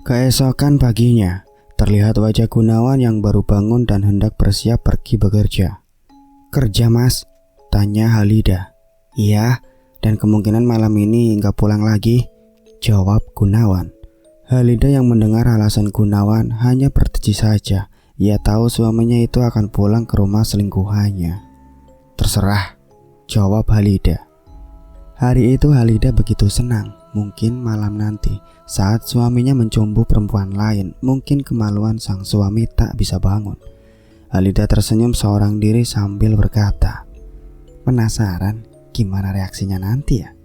Keesokan paginya, terlihat wajah Gunawan yang baru bangun dan hendak bersiap pergi bekerja. "Kerja, Mas?" tanya Halida. "Iya, dan kemungkinan malam ini nggak pulang lagi," jawab Gunawan. Halida yang mendengar alasan Gunawan hanya berteji saja. Ia tahu suaminya itu akan pulang ke rumah selingkuhannya. "Terserah," jawab Halida. Hari itu Halida begitu senang. Mungkin malam nanti saat suaminya mencumbu perempuan lain, mungkin kemaluan sang suami tak bisa bangun. Halida tersenyum seorang diri sambil berkata, "Penasaran gimana reaksinya nanti ya?"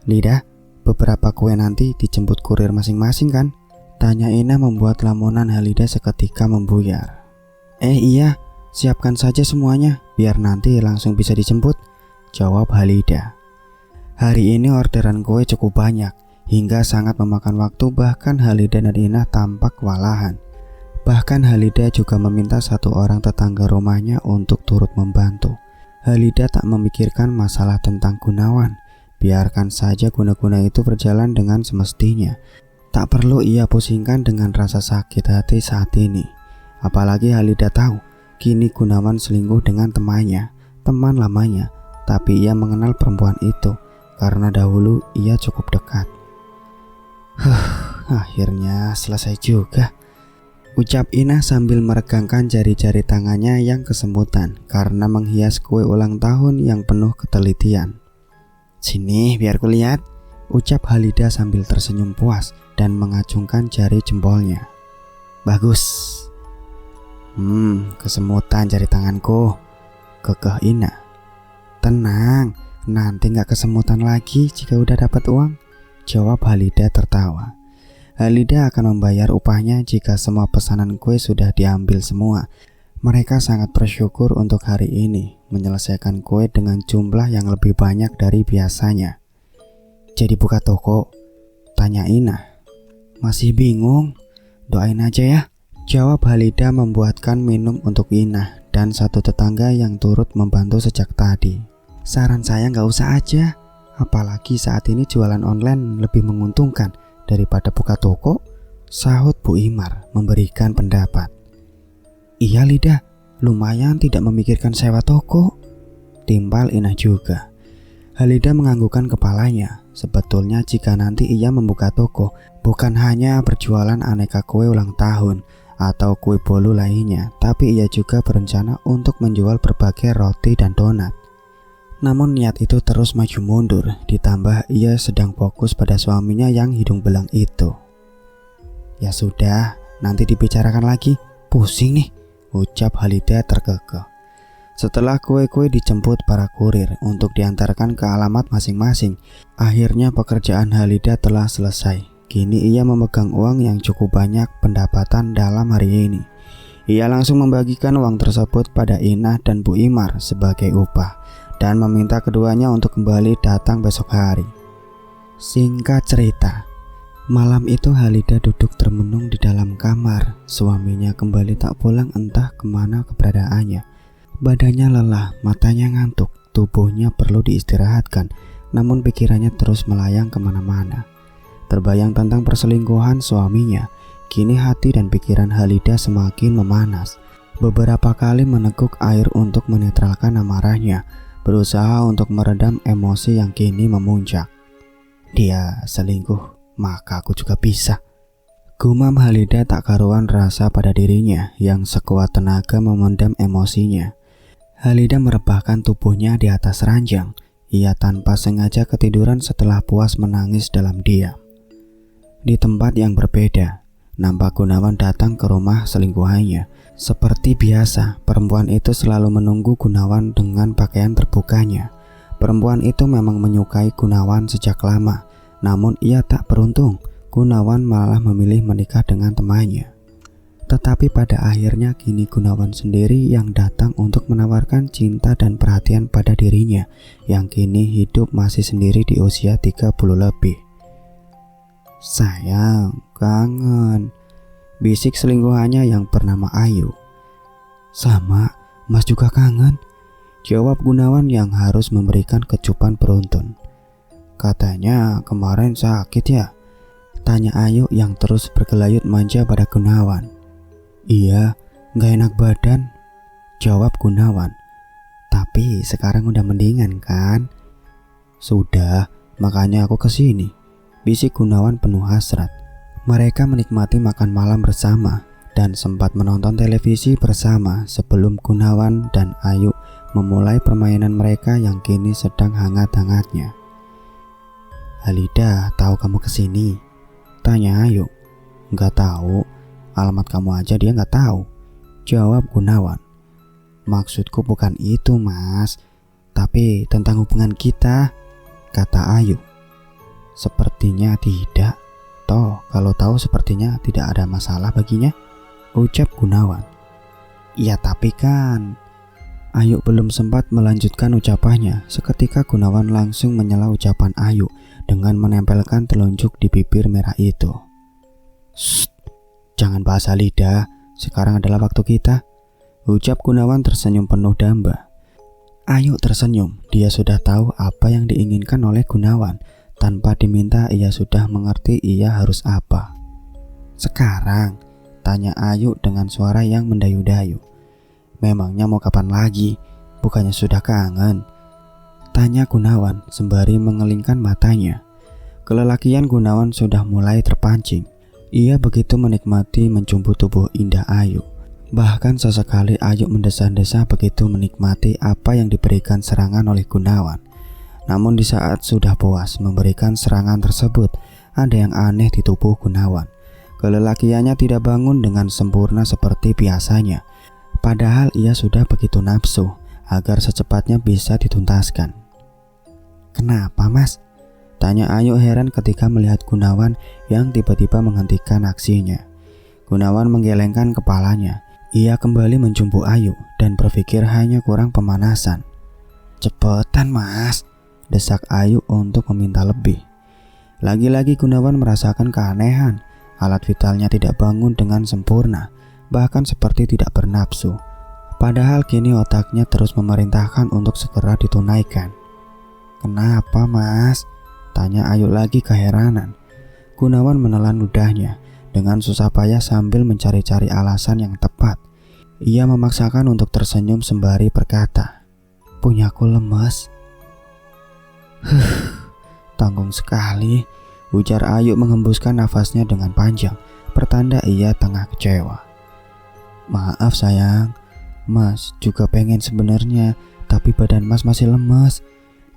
"Lida, beberapa kue nanti dijemput kurir masing-masing kan?" tanya Ina membuat lamunan Halida seketika membuyar. Iya, siapkan saja semuanya biar nanti langsung bisa dijemput," jawab Halida. Hari ini orderan kue cukup banyak, hingga sangat memakan waktu, bahkan Halida dan Ina tampak kewalahan. Bahkan Halida juga meminta satu orang tetangga rumahnya untuk turut membantu. Halida tak memikirkan masalah tentang Gunawan. Biarkan saja guna-guna itu berjalan dengan semestinya. Tak perlu ia pusingkan dengan rasa sakit hati saat ini. Apalagi Halida tahu, kini Gunawan selingkuh dengan temannya, teman lamanya. Tapi ia mengenal perempuan itu karena dahulu ia cukup dekat. Akhirnya selesai juga, ucap Ina sambil meregangkan jari-jari tangannya yang kesemutan karena menghias kue ulang tahun yang penuh ketelitian. "Sini biar kulihat," ucap Halida sambil tersenyum puas dan mengacungkan jari jempolnya. "Bagus." Kesemutan jari tanganku," kekeh Ina. "Tenang, nanti gak kesemutan lagi jika udah dapat uang," jawab Halida tertawa. Halida akan membayar upahnya jika semua pesanan kue sudah diambil semua. Mereka sangat bersyukur untuk hari ini menyelesaikan kue dengan jumlah yang lebih banyak dari biasanya. "Jadi buka toko?" tanya Ina. "Masih bingung, doain aja ya," jawab Halida membuatkan minum untuk Ina dan satu tetangga yang turut membantu sejak tadi. "Saran saya nggak usah aja, apalagi saat ini jualan online lebih menguntungkan daripada buka toko," sahut Bu Imar memberikan pendapat. "Iya Lida, lumayan tidak memikirkan sewa toko," timbal Ina juga. Halida menganggukkan kepalanya. Sebetulnya jika nanti ia membuka toko, bukan hanya berjualan aneka kue ulang tahun atau kue bolu lainnya, tapi ia juga berencana untuk menjual berbagai roti dan donat. Namun niat itu terus maju mundur, ditambah ia sedang fokus pada suaminya yang hidung belang itu. "Ya sudah, nanti dibicarakan lagi, pusing nih," ucap Halida terkekeh. Setelah kue-kue dijemput para kurir untuk diantarkan ke alamat masing-masing, akhirnya pekerjaan Halida telah selesai. Kini ia memegang uang yang cukup banyak pendapatan dalam hari ini. Ia langsung membagikan uang tersebut pada Ina dan Bu Imar sebagai upah dan meminta keduanya untuk kembali datang besok hari. Singkat cerita, malam itu Halida duduk termenung di dalam kamar. Suaminya kembali tak pulang, entah kemana keberadaannya. Badannya lelah, matanya ngantuk, tubuhnya perlu diistirahatkan, namun pikirannya terus melayang kemana-mana. Terbayang tentang perselingkuhan suaminya. Kini hati dan pikiran Halida semakin memanas. Beberapa kali meneguk air untuk menetralkan amarahnya, berusaha untuk meredam emosi yang kini memuncak. "Dia selingkuh, maka aku juga bisa," gumam Halida tak karuan rasa pada dirinya yang sekuat tenaga memendam emosinya. Halida merebahkan tubuhnya di atas ranjang. Ia tanpa sengaja ketiduran setelah puas menangis dalam diam. Di tempat yang berbeda, nampak Gunawan datang ke rumah selingkuhannya. Seperti biasa, perempuan itu selalu menunggu Gunawan dengan pakaian terbukanya. Perempuan itu memang menyukai Gunawan sejak lama, namun ia tak beruntung. Gunawan malah memilih menikah dengan temannya. Tetapi pada akhirnya kini Gunawan sendiri yang datang untuk menawarkan cinta dan perhatian pada dirinya yang kini hidup masih sendiri di usia 30 lebih. "Sayang, kangen," bisik selingkuhannya yang bernama Ayu. "Sama, Mas juga kangen," jawab Gunawan yang harus memberikan kecupan beruntun. "Katanya kemarin sakit ya?" Tanya Ayu yang terus bergelayut manja pada Gunawan. Iya, gak enak badan, jawab Gunawan. Tapi sekarang udah mendingan kan? Sudah, makanya aku kesini, bisik Gunawan penuh hasrat. Mereka menikmati makan malam bersama dan sempat menonton televisi bersama sebelum Gunawan dan Ayu memulai permainan mereka yang kini sedang hangat-hangatnya. Halida tahu kamu kesini? Tanya Ayu. Gak tahu, alamat kamu aja dia gak tahu, jawab Gunawan. Maksudku bukan itu mas, tapi tentang hubungan kita, kata Ayu. Sepertinya tidak, toh kalau tahu sepertinya tidak ada masalah baginya, ucap Gunawan. Ya tapi kan. Ayu belum sempat melanjutkan ucapannya, seketika Gunawan langsung menyela ucapan Ayu dengan menempelkan telunjuk di bibir merah itu. Shh, jangan bahas Halida, sekarang adalah waktu kita, ucap Gunawan tersenyum penuh damba. Ayu tersenyum, dia sudah tahu apa yang diinginkan oleh Gunawan. Tanpa diminta ia sudah mengerti ia harus apa. Sekarang, tanya Ayu dengan suara yang mendayu-dayu. Memangnya mau kapan lagi? Bukannya sudah kangen? Tanya Gunawan sembari mengelingkan matanya. Kelelakian Gunawan sudah mulai terpancing. Ia begitu menikmati mencumbu tubuh indah Ayu. Bahkan sesekali Ayu mendesah-desah begitu menikmati apa yang diberikan serangan oleh Gunawan. Namun di saat sudah puas memberikan serangan tersebut, ada yang aneh di tubuh Gunawan. Kelelakiannya tidak bangun dengan sempurna seperti biasanya. Padahal ia sudah begitu nafsu agar secepatnya bisa dituntaskan. Kenapa mas? Tanya Ayu heran ketika melihat Gunawan yang tiba-tiba menghentikan aksinya. Gunawan menggelengkan kepalanya. Ia kembali mencumbu Ayu dan berpikir hanya kurang pemanasan. Cepetan mas, desak Ayu untuk meminta lebih. Lagi-lagi Gunawan merasakan keanehan. Alat vitalnya tidak bangun dengan sempurna, bahkan seperti tidak bernafsu. Padahal kini otaknya terus memerintahkan untuk segera ditunaikan. Kenapa mas? Tanya Ayu lagi keheranan. Gunawan menelan ludahnya dengan susah payah sambil mencari-cari alasan yang tepat. Ia memaksakan untuk tersenyum sembari berkata, punyaku lemes. Tanggung sekali, ujar Ayu menghembuskan nafasnya dengan panjang, pertanda ia tengah kecewa. Maaf sayang, mas juga pengen sebenarnya, tapi badan mas masih lemes,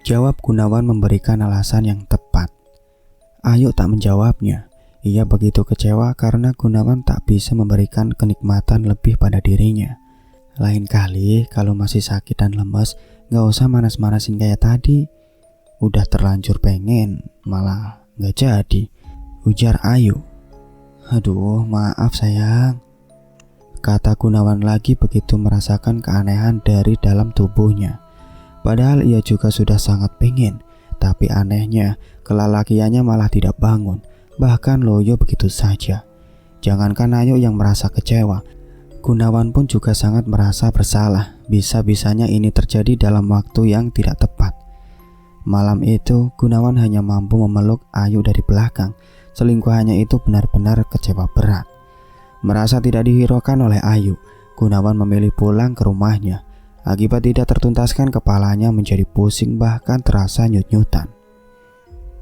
jawab Gunawan memberikan alasan yang tepat. Ayu tak menjawabnya. Ia begitu kecewa karena Gunawan tak bisa memberikan kenikmatan lebih pada dirinya. Lain kali kalau masih sakit dan lemes, gak usah manas-manasin kayak tadi. Udah terlanjur pengen, malah gak jadi, ujar Ayu. Aduh maaf sayang, kata Gunawan lagi begitu merasakan keanehan dari dalam tubuhnya. Padahal ia juga sudah sangat pengen, tapi anehnya kelelakiannya malah tidak bangun, bahkan loyo begitu saja. Jangankan Ayu yang merasa kecewa, Gunawan pun juga sangat merasa bersalah. Bisa-bisanya ini terjadi dalam waktu yang tidak tepat. Malam itu Gunawan hanya mampu memeluk Ayu dari belakang. Selingkuhannya itu benar-benar kecewa berat. Merasa tidak dihiraukan oleh Ayu, Gunawan memilih pulang ke rumahnya. Akibat tidak tertuntaskan, kepalanya menjadi pusing bahkan terasa nyut-nyutan.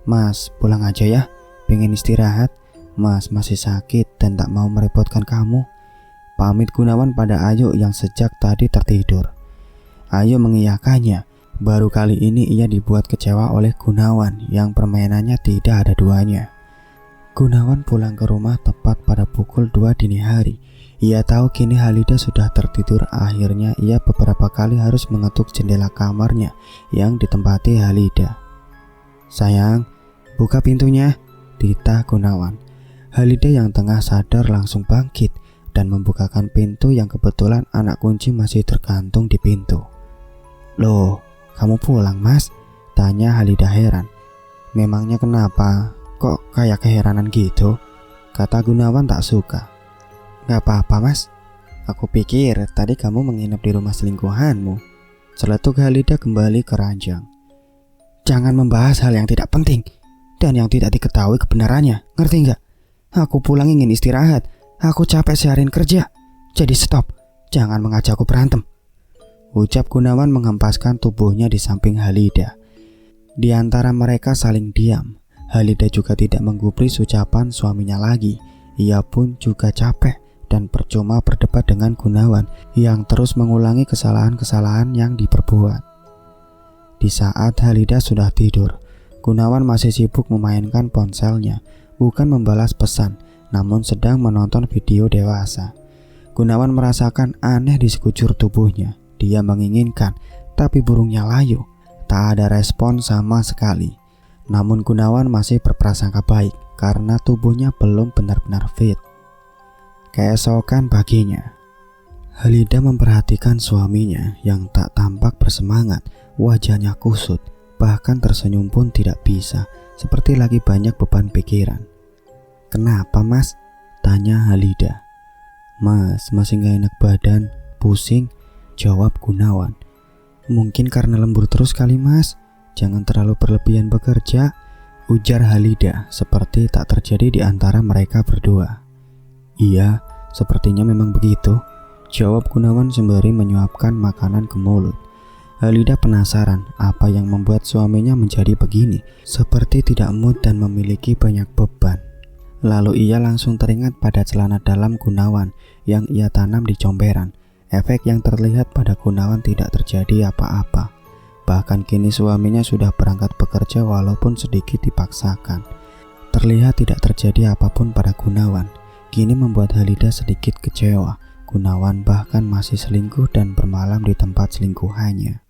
Mas, pulang aja ya, pengen istirahat. Mas masih sakit dan tak mau merepotkan kamu, pamit Gunawan pada Ayu yang sejak tadi tertidur. Ayu mengiyakannya. Baru kali ini ia dibuat kecewa oleh Gunawan yang permainannya tidak ada duanya. Gunawan pulang ke rumah tepat pada pukul 2 dini hari. Ia tahu kini Halida sudah tertidur. Akhirnya ia beberapa kali harus mengetuk jendela kamarnya yang ditempati Halida. Sayang, buka pintunya, titah Gunawan. Halida yang tengah sadar langsung bangkit dan membukakan pintu yang kebetulan anak kunci masih tergantung di pintu. Loh, kamu pulang mas? Tanya Halida heran. Memangnya kenapa? Kok kayak keheranan gitu? Kata Gunawan tak suka. Gak apa-apa mas, aku pikir tadi kamu menginap di rumah selingkuhanmu, celetuk Halida kembali ke ranjang. Jangan membahas hal yang tidak penting. dan yang tidak diketahui kebenarannya. Ngerti nggak? Aku pulang ingin istirahat. Aku capek seharian kerja. Jadi stop, jangan mengajakku berantem, ucap Gunawan menghempaskan tubuhnya di samping Halida. Di antara mereka saling diam. Halida juga tidak menggubris ucapan suaminya lagi. Ia pun juga capek dan percuma berdebat dengan Gunawan yang terus mengulangi kesalahan-kesalahan yang diperbuat. Di saat Halida sudah tidur, Gunawan masih sibuk memainkan ponselnya, bukan membalas pesan, namun sedang menonton video dewasa. Gunawan merasakan aneh di sekujur tubuhnya. Dia menginginkan, tapi burungnya layu. Tak ada respon sama sekali. Namun Gunawan masih berprasangka baik karena tubuhnya belum benar-benar fit. Keesokan paginya, Halida memperhatikan suaminya yang tak tampak bersemangat. Wajahnya kusut, bahkan tersenyum pun tidak bisa, seperti lagi banyak beban pikiran. "Kenapa mas?" tanya Halida. "Mas, masih gak enak badan, pusing," jawab Gunawan. "Mungkin karena lembur terus kali mas, jangan terlalu berlebihan bekerja," ujar Halida seperti tak terjadi di antara mereka berdua. "Iya, sepertinya memang begitu," jawab Gunawan sembari menyuapkan makanan ke mulut. Halida penasaran apa yang membuat suaminya menjadi begini, seperti tidak mood dan memiliki banyak beban. Lalu ia langsung teringat pada celana dalam Gunawan yang ia tanam di comberan. Efek yang terlihat pada Gunawan tidak terjadi apa-apa. Bahkan kini suaminya sudah berangkat bekerja walaupun sedikit dipaksakan. Terlihat tidak terjadi apapun pada Gunawan. Kini membuat Halida sedikit kecewa. Gunawan bahkan masih selingkuh dan bermalam di tempat selingkuhannya.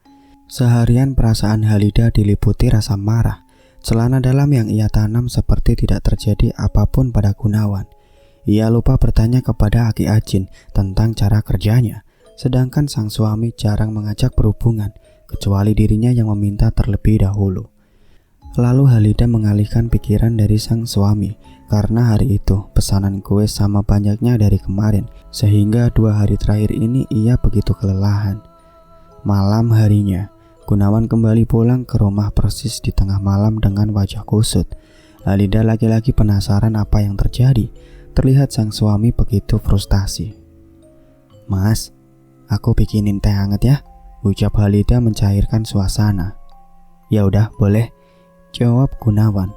Seharian perasaan Halida diliputi rasa marah. Celana dalam yang ia tanam seperti tidak terjadi apapun pada Gunawan. Ia lupa bertanya kepada Aki Ajin tentang cara kerjanya. Sedangkan sang suami jarang mengajak berhubungan, kecuali dirinya yang meminta terlebih dahulu. Lalu Halida mengalihkan pikiran dari sang suami, karena hari itu pesanan kue sama banyaknya dari kemarin, sehingga 2 hari terakhir ini ia begitu kelelahan. Malam harinya, Gunawan kembali pulang ke rumah persis di tengah malam dengan wajah kusut. Halida lagi-lagi penasaran apa yang terjadi. Terlihat sang suami begitu frustasi. "Mas, aku bikinin teh hangat ya," ucap Halida mencairkan suasana. "Ya udah, boleh," jawab Gunawan.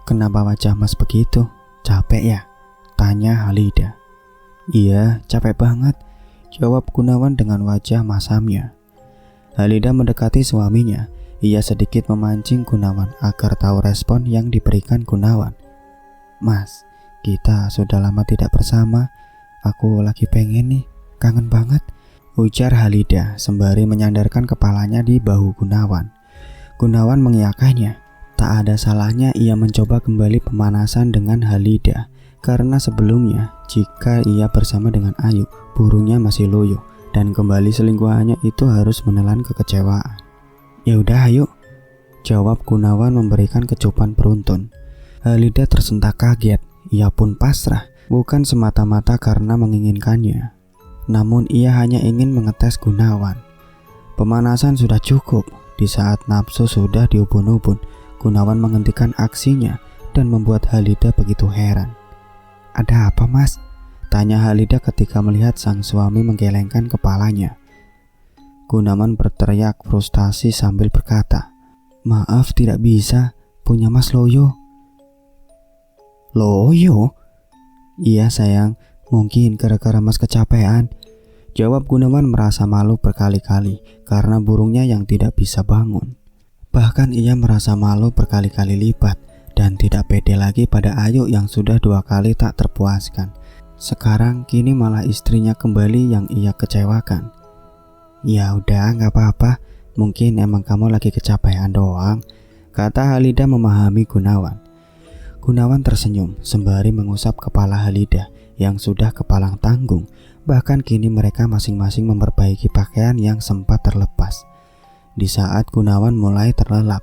"Kenapa wajah mas begitu? Capek ya?" tanya Halida. "Iya, capek banget," jawab Gunawan dengan wajah masamnya. Halida mendekati suaminya. Ia sedikit memancing Gunawan agar tahu respon yang diberikan Gunawan. "Mas, kita sudah lama tidak bersama. Aku lagi pengen nih, kangen banget," ujar Halida sembari menyandarkan kepalanya di bahu Gunawan. Gunawan mengiyakannya. Tak ada salahnya ia mencoba kembali pemanasan dengan Halida, karena sebelumnya jika ia bersama dengan Ayu, burungnya masih loyo dan kembali selingkuhannya itu harus menelan kekecewaan. "Ya udah, ayo," jawab Gunawan memberikan kecupan beruntun. Halida tersentak kaget. Ia pun pasrah, bukan semata-mata karena menginginkannya, namun ia hanya ingin mengetes Gunawan. Pemanasan sudah cukup. Di saat nafsu sudah diubun-ubun, Gunawan menghentikan aksinya dan membuat Halida begitu heran. "Ada apa mas?" tanya Halida ketika melihat sang suami menggelengkan kepalanya. Gunawan berteriak frustasi sambil berkata, "Maaf, tidak bisa, punya mas loyo." "Loyo?" "Iya sayang, mungkin gara-gara mas kecapean," jawab Gunawan merasa malu berkali-kali karena burungnya yang tidak bisa bangun. Bahkan ia merasa malu berkali-kali lipat dan tidak pede lagi pada Ayu yang sudah 2 kali tak terpuaskan. Sekarang kini malah istrinya kembali yang ia kecewakan. "Ya udah, gak apa-apa, mungkin emang kamu lagi kecapean doang," kata Halida memahami Gunawan. Gunawan tersenyum sembari mengusap kepala Halida yang sudah kepalang tanggung. Bahkan kini mereka masing-masing memperbaiki pakaian yang sempat terlepas. Di saat Gunawan mulai terlelap,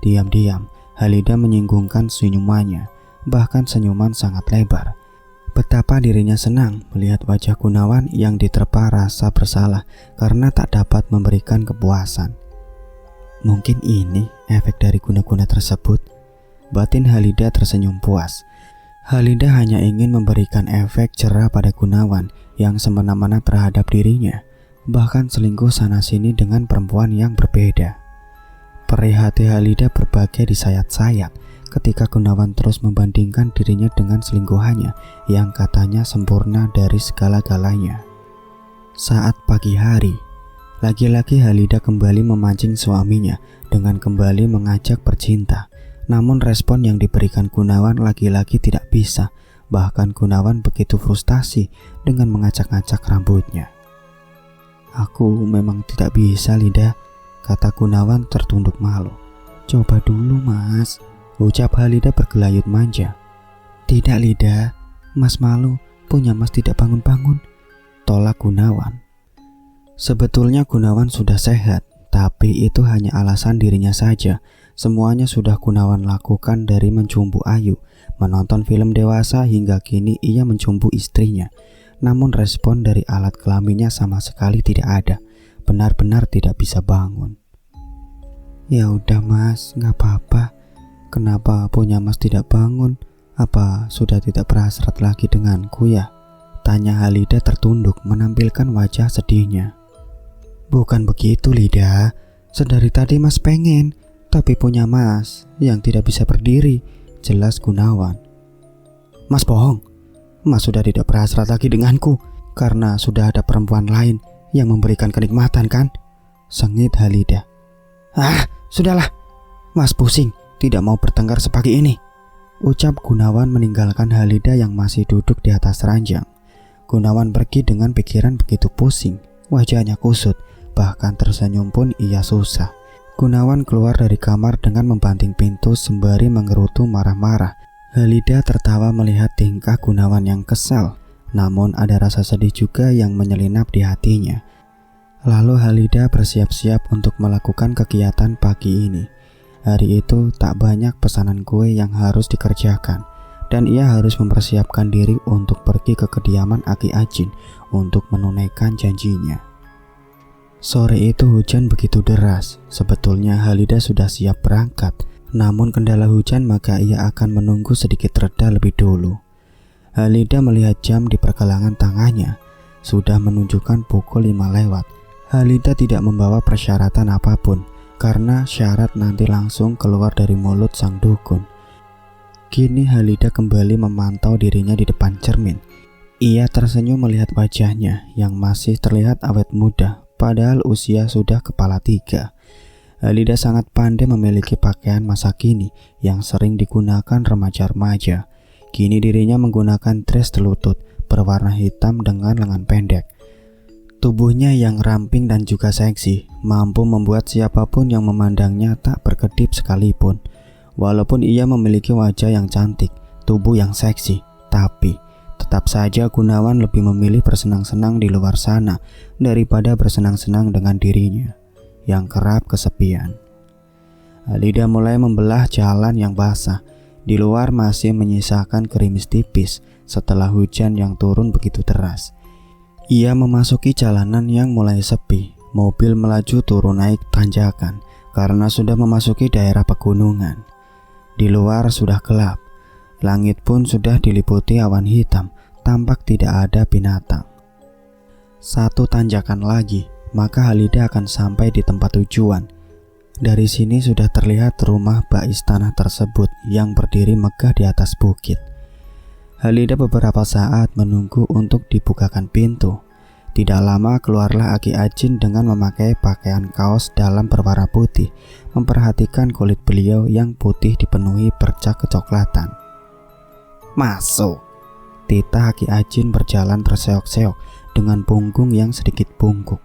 diam-diam Halida menyinggungkan senyumannya, bahkan senyuman sangat lebar. Betapa dirinya senang melihat wajah Gunawan yang diterpa rasa bersalah karena tak dapat memberikan kepuasan. Mungkin ini efek dari guna-guna tersebut. Batin Halida tersenyum puas. Halida hanya ingin memberikan efek cerah pada Gunawan yang semena-mena terhadap dirinya, bahkan selingkuh sana-sini dengan perempuan yang berbeda. Perih hati Halida berbagai disayat-sayat ketika Gunawan terus membandingkan dirinya dengan selingkuhannya yang katanya sempurna dari segala-galanya. Saat pagi hari, lagi-lagi Halida kembali memancing suaminya dengan kembali mengajak bercinta. Namun respon yang diberikan Gunawan lagi-lagi tidak bisa. Bahkan Gunawan begitu frustasi dengan mengacak-acak rambutnya. "Aku memang tidak bisa, Lida," kata Gunawan tertunduk malu. "Coba dulu, Mas," ucap Halida bergelayut manja. "Tidak, Lida, Mas malu, punya Mas tidak bangun-bangun," tolak Gunawan. Sebetulnya Gunawan sudah sehat, tapi itu hanya alasan dirinya saja. Semuanya sudah Gunawan lakukan, dari mencumbu Ayu, menonton film dewasa, hingga kini ia mencumbu istrinya. Namun respon dari alat kelaminnya sama sekali tidak ada. Benar-benar tidak bisa bangun. "Ya udah Mas, gak apa-apa. Kenapa punya Mas tidak bangun? Apa sudah tidak berhasrat lagi denganku ya?" tanya Halida tertunduk menampilkan wajah sedihnya. "Bukan begitu, Lida. Sedari tadi Mas pengen, tapi punya Mas yang tidak bisa berdiri," jelas Gunawan. "Mas bohong. Mas sudah tidak berhasrat lagi denganku karena sudah ada perempuan lain yang memberikan kenikmatan kan?" sengit Halida. "Ah, sudahlah. Mas pusing, tidak mau bertengkar sepagi ini," ucap Gunawan meninggalkan Halida yang masih duduk di atas ranjang. Gunawan pergi dengan pikiran begitu pusing. Wajahnya kusut, bahkan tersenyum pun ia susah. Gunawan keluar dari kamar dengan membanting pintu sembari menggerutu marah-marah. Halida tertawa melihat tingkah Gunawan yang kesal, namun ada rasa sedih juga yang menyelinap di hatinya. Lalu Halida bersiap-siap untuk melakukan kegiatan pagi ini. Hari itu tak banyak pesanan kue yang harus dikerjakan, dan ia harus mempersiapkan diri untuk pergi ke kediaman Aki Ajin untuk menunaikan janjinya. Sore itu hujan begitu deras. Sebetulnya Halida sudah siap berangkat, namun kendala hujan maka ia akan menunggu sedikit reda lebih dulu. Halida melihat jam di pergelangan tangannya. Sudah menunjukkan pukul 5 lewat. Halida tidak membawa persyaratan apapun, karena syarat nanti langsung keluar dari mulut sang dukun. Kini Halida kembali memantau dirinya di depan cermin. Ia tersenyum melihat wajahnya yang masih terlihat awet muda, padahal usia sudah kepala 3. Halida sangat pandai memiliki pakaian masa kini yang sering digunakan remaja-remaja. Kini dirinya menggunakan dress telutut berwarna hitam dengan lengan pendek. Tubuhnya yang ramping dan juga seksi mampu membuat siapapun yang memandangnya tak berkedip sekalipun. Walaupun ia memiliki wajah yang cantik, tubuh yang seksi, tapi tetap saja Gunawan lebih memilih bersenang-senang di luar sana daripada bersenang-senang dengan dirinya yang kerap kesepian. Halida mulai membelah jalan yang basah. Di luar masih menyisakan gerimis tipis setelah hujan yang turun begitu deras. Ia memasuki jalanan yang mulai sepi. Mobil melaju turun naik tanjakan karena sudah memasuki daerah pegunungan. Di luar sudah gelap. Langit pun sudah diliputi awan hitam. Tampak tidak ada binatang. Satu tanjakan lagi, maka Halida akan sampai di tempat tujuan. Dari sini sudah terlihat rumah bak istana tersebut yang berdiri megah di atas bukit. Halida beberapa saat menunggu untuk dibukakan pintu. Tidak lama keluarlah Aki Ajin dengan memakai pakaian kaos dalam berwarna putih, memperhatikan kulit beliau yang putih dipenuhi bercak kecoklatan. "Masuk," titah Aki Ajin berjalan terseok-seok dengan punggung yang sedikit bungkuk.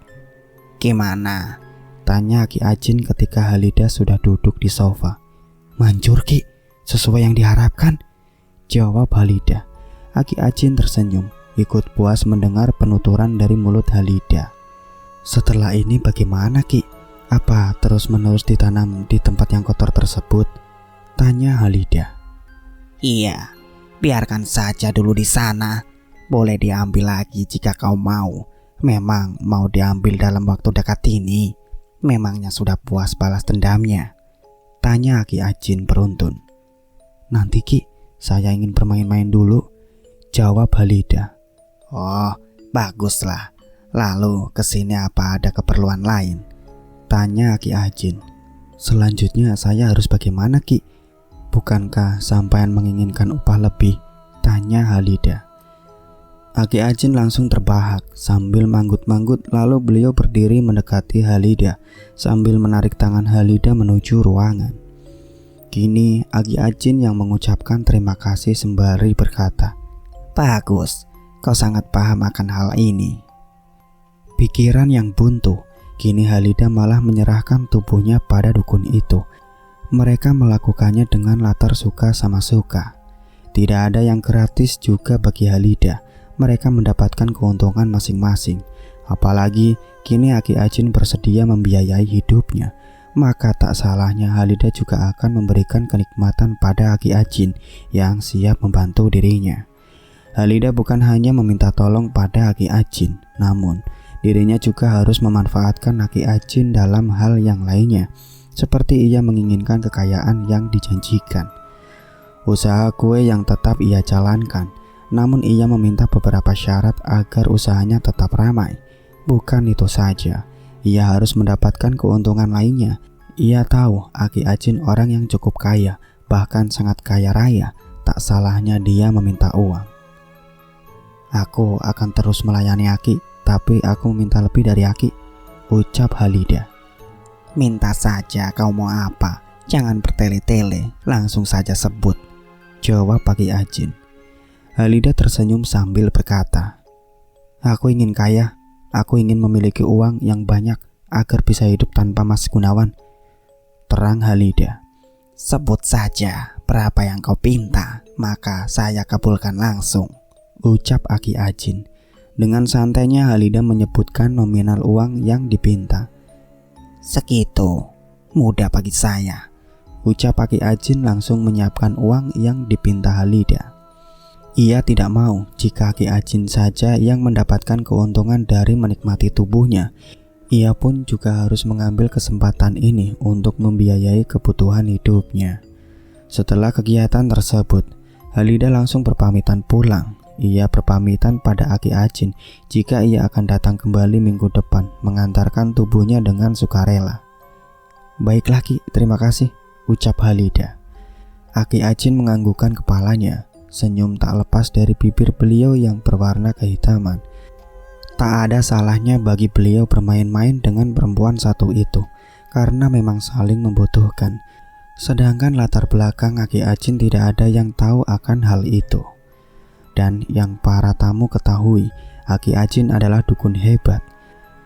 "Gimana?" tanya Aki Ajin ketika Halida sudah duduk di sofa. "Manjur Ki, sesuai yang diharapkan," jawab Halida. Aki Ajin tersenyum, ikut puas mendengar penuturan dari mulut Halida. "Setelah ini bagaimana Ki? Apa terus-menerus ditanam di tempat yang kotor tersebut?" tanya Halida. "Iya, biarkan saja dulu di sana. Boleh diambil lagi jika kau mau. Memang mau diambil dalam waktu dekat ini? Memangnya sudah puas balas dendamnya?" tanya Aki Ajin beruntun. Nanti Ki, saya ingin bermain-main dulu, jawab Halida. Oh, baguslah. Lalu kesini apa ada keperluan lain? Tanya Ki Ajin. Selanjutnya saya harus bagaimana Ki? Bukankah sampean menginginkan upah lebih? Tanya Halida. Ki Ajin langsung terbahak sambil manggut-manggut, lalu beliau berdiri mendekati Halida sambil menarik tangan Halida menuju ruangan. Kini Ki Ajin yang mengucapkan terima kasih sembari berkata, "Bagus, kau sangat paham akan hal ini." Pikiran yang buntu, kini Halida malah menyerahkan tubuhnya pada dukun itu. Mereka melakukannya dengan latar suka sama suka. Tidak ada yang gratis juga bagi Halida. Mereka mendapatkan keuntungan masing-masing. Apalagi kini Ki Ajin bersedia membiayai hidupnya, maka tak salahnya Halida juga akan memberikan kenikmatan pada Ki Ajin yang siap membantu dirinya. Halida bukan hanya meminta tolong pada Ki Ajin, namun dirinya juga harus memanfaatkan Ki Ajin dalam hal yang lainnya, seperti ia menginginkan kekayaan yang dijanjikan. Usaha kue yang tetap ia jalankan, namun ia meminta beberapa syarat agar usahanya tetap ramai. Bukan itu saja, ia harus mendapatkan keuntungan lainnya. Ia tahu Ki Ajin orang yang cukup kaya, bahkan sangat kaya raya. Tak salahnya dia meminta uang. Aku akan terus melayani Aki, tapi aku minta lebih dari Aki, ucap Halida. Minta saja kau mau apa, jangan bertele-tele, langsung saja sebut, jawab Ki Ajin. Halida tersenyum sambil berkata, aku ingin kaya, aku ingin memiliki uang yang banyak agar bisa hidup tanpa Mas Gunawan, terang Halida. Sebut saja berapa yang kau pinta, maka saya kabulkan langsung, ucap Ki Ajin. Dengan santainya Halida menyebutkan nominal uang yang dipinta. Segitu, mudah bagi saya, ucap Ki Ajin langsung menyiapkan uang yang dipinta Halida. Ia tidak mau jika Ki Ajin saja yang mendapatkan keuntungan dari menikmati tubuhnya. Ia pun juga harus mengambil kesempatan ini untuk membiayai kebutuhan hidupnya. Setelah kegiatan tersebut, Halida langsung berpamitan pulang. Ia berpamitan pada Ki Ajin jika ia akan datang kembali minggu depan mengantarkan tubuhnya dengan sukarela. Baiklah Ki, terima kasih, ucap Halida. Ki Ajin menganggukkan kepalanya. Senyum tak lepas dari bibir beliau yang berwarna kehitaman. Tak ada salahnya bagi beliau bermain-main dengan perempuan satu itu, karena memang saling membutuhkan. Sedangkan latar belakang Ki Ajin tidak ada yang tahu akan hal itu. Dan yang para tamu ketahui, Ki Ajin adalah dukun hebat.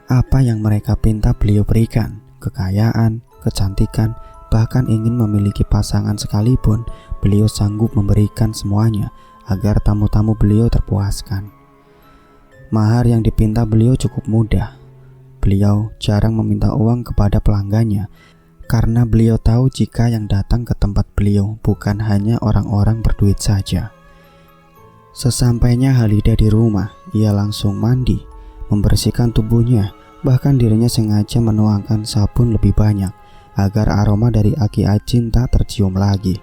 Apa yang mereka pinta beliau berikan, kekayaan, kecantikan, bahkan ingin memiliki pasangan sekalipun, beliau sanggup memberikan semuanya agar tamu-tamu beliau terpuaskan. Mahar yang dipinta beliau cukup mudah. Beliau jarang meminta uang kepada pelanggannya, karena beliau tahu jika yang datang ke tempat beliau bukan hanya orang-orang berduit saja. Sesampainya Halida di rumah, ia langsung mandi, membersihkan tubuhnya, bahkan dirinya sengaja menuangkan sabun lebih banyak agar aroma dari Ki Ajin tak tercium lagi.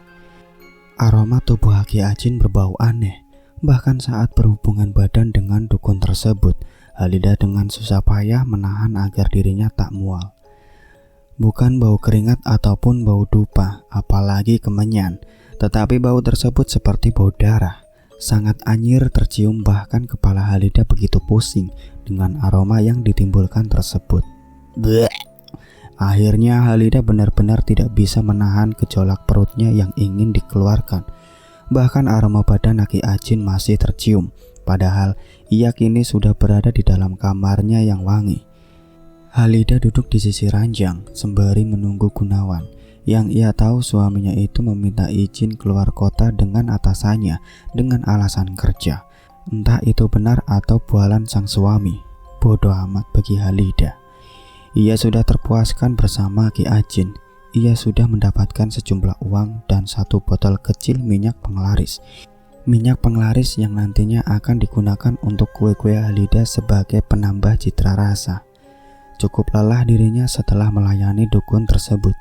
Aroma tubuh Ki Ajin berbau aneh. Bahkan saat berhubungan badan dengan dukun tersebut, Halida dengan susah payah menahan agar dirinya tak mual. Bukan bau keringat ataupun bau dupa, apalagi kemenyan, tetapi bau tersebut seperti bau darah. Sangat anyir tercium, bahkan kepala Halida begitu pusing dengan aroma yang ditimbulkan tersebut. Bleh. Akhirnya Halida benar-benar tidak bisa menahan gejolak perutnya yang ingin dikeluarkan. Bahkan aroma badan Ki Ajin masih tercium, padahal ia kini sudah berada di dalam kamarnya yang wangi. Halida duduk di sisi ranjang sembari menunggu Gunawan, yang ia tahu suaminya itu meminta izin keluar kota dengan atasannya dengan alasan kerja. Entah itu benar atau bualan sang suami, bodoh amat bagi Halida. Ia sudah terpuaskan bersama Ki Ajin. Ia sudah mendapatkan sejumlah uang dan satu botol kecil minyak penglaris. Minyak penglaris yang nantinya akan digunakan untuk kue-kue Halida sebagai penambah citra rasa. Cukup lelah dirinya setelah melayani dukun tersebut.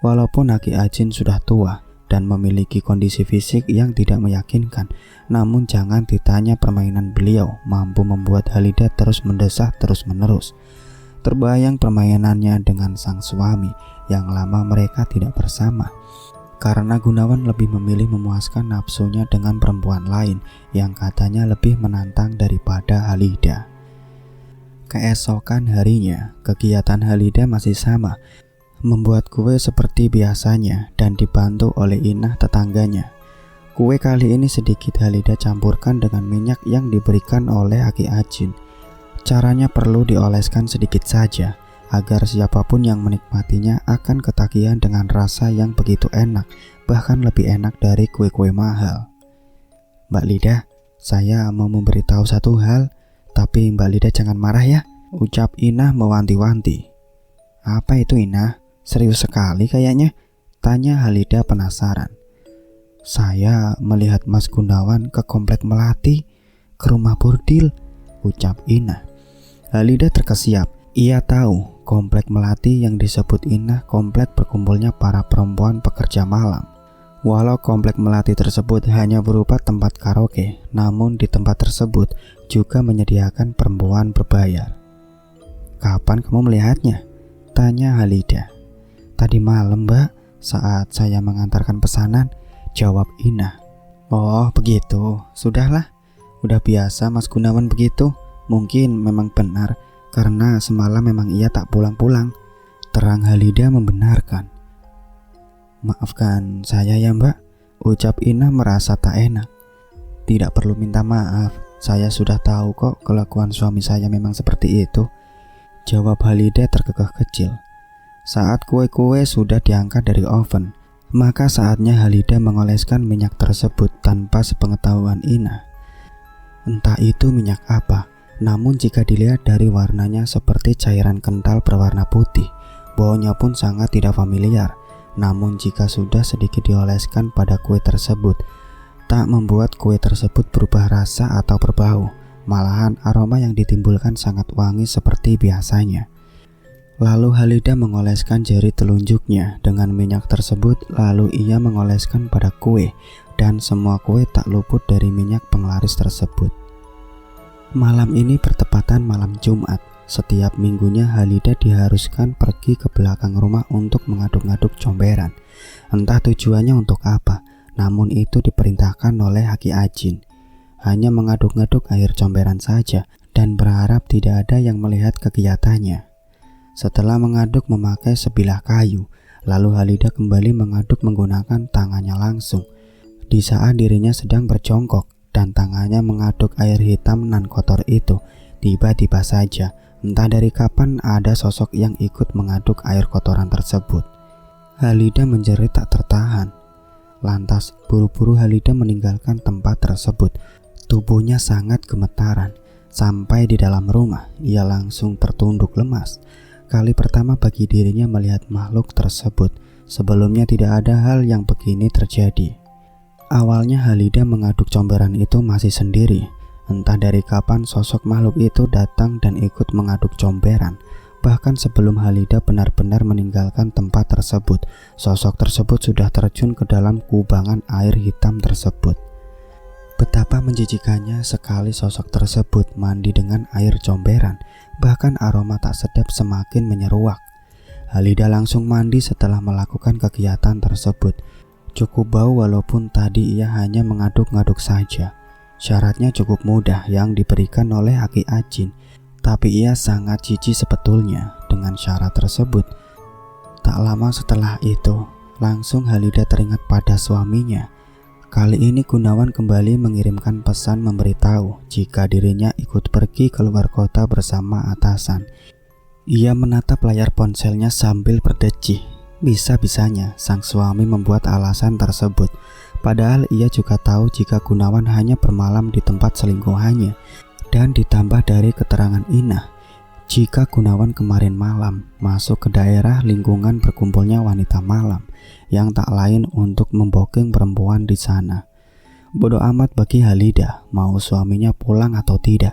Walaupun Ki Ajin sudah tua, dan memiliki kondisi fisik yang tidak meyakinkan. Namun jangan ditanya permainan beliau mampu membuat Halida terus mendesah terus-menerus. Terbayang permainannya dengan sang suami yang lama mereka tidak bersama. Karena Gunawan lebih memilih memuaskan nafsunya dengan perempuan lain yang katanya lebih menantang daripada Halida. Keesokan harinya, kegiatan Halida masih sama, membuat kue seperti biasanya dan dibantu oleh Inah tetangganya. Kue kali ini sedikit Halida campurkan dengan minyak yang diberikan oleh Aki Ajin. Caranya perlu dioleskan sedikit saja, agar siapapun yang menikmatinya akan ketagihan dengan rasa yang begitu enak, bahkan lebih enak dari kue-kue mahal. Mbak Lida, saya mau memberitahu satu hal, tapi Mbak Lida jangan marah ya, ucap Inah mewanti-wanti. Apa itu Inah? Serius sekali kayaknya, tanya Halida penasaran. Saya melihat Mas Gunawan ke komplek Melati, ke rumah bordil, ucap Inah. Halida terkesiap. Ia tahu komplek Melati yang disebut Inah komplek berkumpulnya para perempuan pekerja malam. Walau komplek Melati tersebut hanya berupa tempat karaoke, namun di tempat tersebut juga menyediakan perempuan berbayar. Kapan kamu melihatnya? Tanya Halida. Tadi malam Mbak, saat saya mengantarkan pesanan, jawab Inah. Oh begitu, sudahlah, udah biasa Mas Gunawan begitu. Mungkin memang benar, karena semalam memang ia tak pulang-pulang, terang Halida membenarkan. Maafkan saya ya Mbak, ucap Inah merasa tak enak. Tidak perlu minta maaf, saya sudah tahu kok kelakuan suami saya memang seperti itu, jawab Halida terkekeh kecil. Saat kue-kue sudah diangkat dari oven, maka saatnya Halida mengoleskan minyak tersebut tanpa sepengetahuan Inah. Entah itu minyak apa, namun jika dilihat dari warnanya seperti cairan kental berwarna putih, baunya pun sangat tidak familiar. Namun jika sudah sedikit dioleskan pada kue tersebut, tak membuat kue tersebut berubah rasa atau berbau. Malahan aroma yang ditimbulkan sangat wangi seperti biasanya. Lalu Halida mengoleskan jari telunjuknya dengan minyak tersebut, lalu ia mengoleskan pada kue, dan semua kue tak luput dari minyak penglaris tersebut. Malam ini bertepatan malam Jumat. Setiap minggunya Halida diharuskan pergi ke belakang rumah untuk mengaduk-ngaduk comberan. Entah tujuannya untuk apa, namun itu diperintahkan oleh Aki Ajin. Hanya mengaduk-ngaduk air comberan saja dan berharap tidak ada yang melihat kegiatannya. Setelah mengaduk memakai sebilah kayu, lalu Halida kembali mengaduk menggunakan tangannya langsung. Di saat dirinya sedang berjongkok dan tangannya mengaduk air hitam nan kotor itu, tiba-tiba saja, entah dari kapan ada sosok yang ikut mengaduk air kotoran tersebut. Halida menjerit tak tertahan. Lantas, buru-buru Halida meninggalkan tempat tersebut. Tubuhnya sangat gemetaran. Sampai di dalam rumah, ia langsung tertunduk lemas. Kali pertama bagi dirinya melihat makhluk tersebut. Sebelumnya tidak ada hal yang begini terjadi. Awalnya Halida mengaduk comberan itu masih sendiri. Entah dari kapan sosok makhluk itu datang dan ikut mengaduk comberan. Bahkan sebelum Halida benar-benar meninggalkan tempat tersebut, sosok tersebut sudah terjun ke dalam kubangan air hitam tersebut. Betapa menjijikannya sekali sosok tersebut mandi dengan air comberan. Bahkan aroma tak sedap semakin menyeruak. Halida langsung mandi setelah melakukan kegiatan tersebut. Cukup bau walaupun tadi ia hanya mengaduk-ngaduk saja. Syaratnya cukup mudah yang diberikan oleh Aki Ajin, tapi ia sangat jijik sebetulnya dengan syarat tersebut. Tak lama setelah itu, langsung Halida teringat pada suaminya. Kali ini Gunawan kembali mengirimkan pesan memberitahu jika dirinya ikut pergi keluar kota bersama atasan. Ia menatap layar ponselnya sambil berdecih. Bisa-bisanya sang suami membuat alasan tersebut, padahal ia juga tahu jika Gunawan hanya bermalam di tempat selingkuhannya. Dan ditambah dari keterangan Inah, jika Gunawan kemarin malam masuk ke daerah lingkungan berkumpulnya wanita malam yang tak lain untuk memboking perempuan di sana. Bodoh amat bagi Halida, mau suaminya pulang atau tidak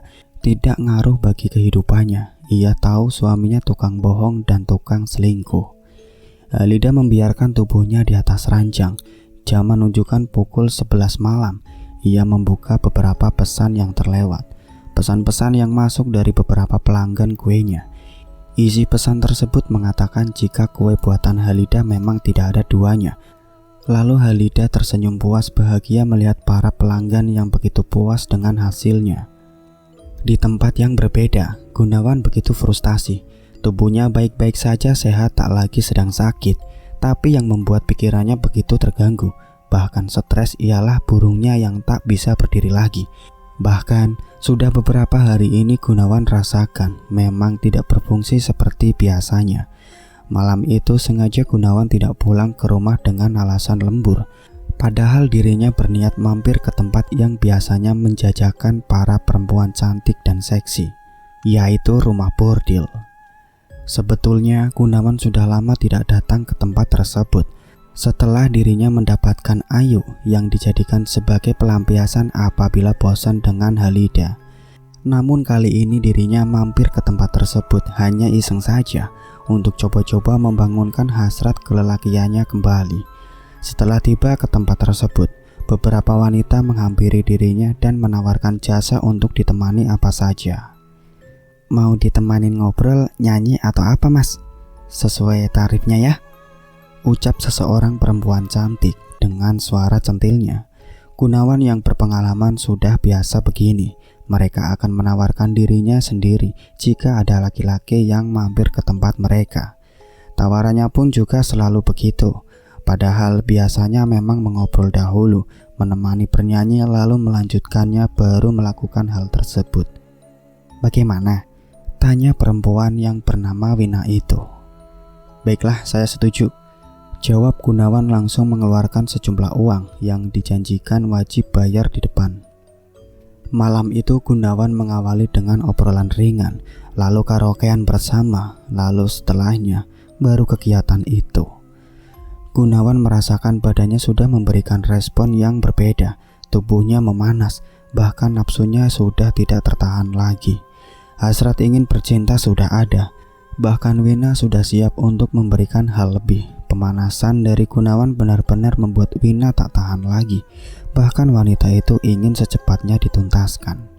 ngaruh bagi kehidupannya. Ia tahu suaminya tukang bohong dan tukang selingkuh. Halida membiarkan tubuhnya di atas ranjang. Jam menunjukkan pukul 11 malam. Ia membuka beberapa pesan yang terlewat. Pesan-pesan yang masuk dari beberapa pelanggan kuenya. Isi pesan tersebut mengatakan jika kue buatan Halida memang tidak ada duanya. Lalu Halida tersenyum puas bahagia melihat para pelanggan yang begitu puas dengan hasilnya. Di tempat yang berbeda, Gunawan begitu frustasi. Tubuhnya baik-baik saja, sehat, tak lagi sedang sakit. Tapi yang membuat pikirannya begitu terganggu, bahkan stres, ialah burungnya yang tak bisa berdiri lagi. Bahkan sudah beberapa hari ini Gunawan rasakan memang tidak berfungsi seperti biasanya. Malam itu sengaja Gunawan tidak pulang ke rumah dengan alasan lembur. Padahal dirinya berniat mampir ke tempat yang biasanya menjajakan para perempuan cantik dan seksi, yaitu rumah bordil. Sebetulnya Gunawan sudah lama tidak datang ke tempat tersebut. Setelah dirinya mendapatkan Ayu yang dijadikan sebagai pelampiasan apabila bosan dengan Halida. Namun kali ini dirinya mampir ke tempat tersebut hanya iseng saja untuk coba-coba membangunkan hasrat kelelakiannya kembali. Setelah tiba ke tempat tersebut, beberapa wanita menghampiri dirinya dan menawarkan jasa untuk ditemani apa saja. Mau ditemanin ngobrol, nyanyi atau apa mas? Sesuai tarifnya ya, ucap seseorang perempuan cantik dengan suara centilnya. Gunawan yang berpengalaman sudah biasa begini. Mereka akan menawarkan dirinya sendiri jika ada laki-laki yang mampir ke tempat mereka. Tawarannya pun juga selalu begitu. Padahal biasanya memang mengobrol dahulu, menemani bernyanyi lalu melanjutkannya baru melakukan hal tersebut. Bagaimana? Tanya perempuan yang bernama Wina itu. Baiklah, saya setuju, jawab Gunawan langsung mengeluarkan sejumlah uang yang dijanjikan wajib bayar di depan. Malam itu Gunawan mengawali dengan obrolan ringan, lalu karaokean bersama, lalu setelahnya baru kegiatan itu. Gunawan merasakan badannya sudah memberikan respon yang berbeda, tubuhnya memanas, bahkan nafsunya sudah tidak tertahan lagi. Hasrat ingin bercinta sudah ada, bahkan Wina sudah siap untuk memberikan hal lebih. Pemanasan dari Gunawan benar-benar membuat Wina tak tahan lagi. Bahkan wanita itu ingin secepatnya dituntaskan.